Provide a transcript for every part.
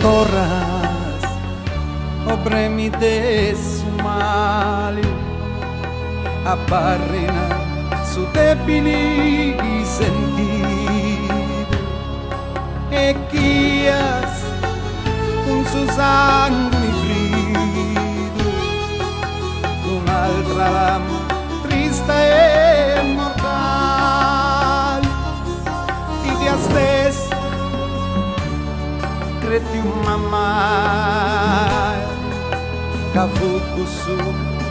corras o premi de su mali a barrena su debili sentido e guías con su sangue frido un'altra lama triste e mortal y te astes creti un mamá cavuco su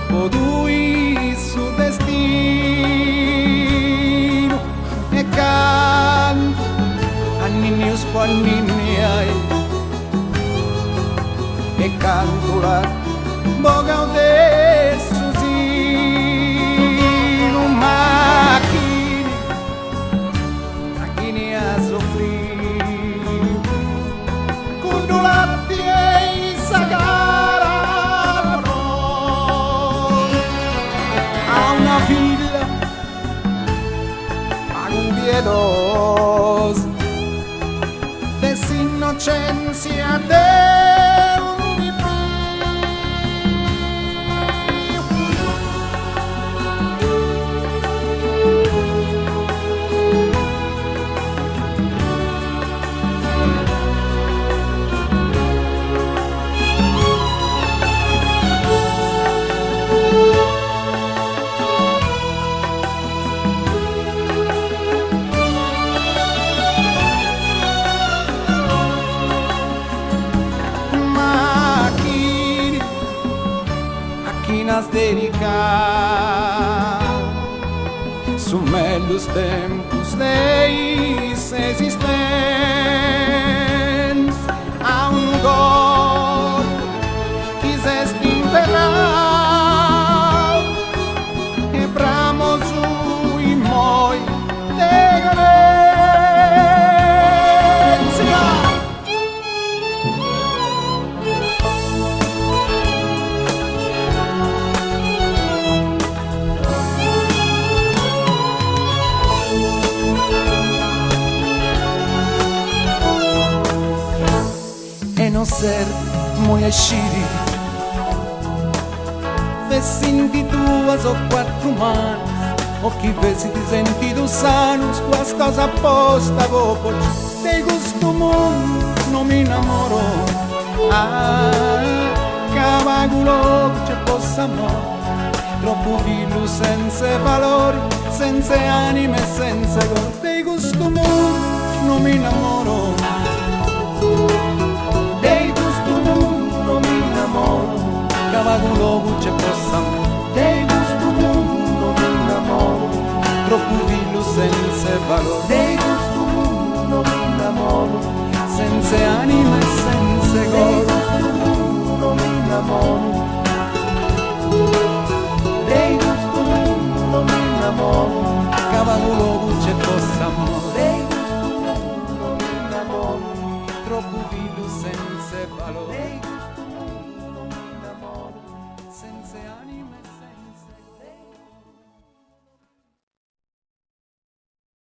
podui su destino e canto a niños por niña e canto la boga de su sino máquina a sofrer con dolati e sagara a una villa a un piedos de sin inocencia de un máquinas dedicar su meus tempos de existência a um lugar quiseste enterrar e bramos o imói de ganância. E não ser muito chique vê senti duas ou quatro mãos o que vê se sentidos anos quas cosas posta vou por te gusto muito não me namoro cavagulo c'è possa amore troppo vivo senza valori senza anime senza gol te gusto muito non mi namoro cavagulo c'è possa dei gusto mundo mi innamoro troppo vivo senza valore dei gusto mundo mi innamoro senza anima e senza gol dei gusto mundo mi innamoro dei gusto mundo mi innamoro cavagulo c'è possa dei gusto mundo mi innamoro troppo vivo senza valore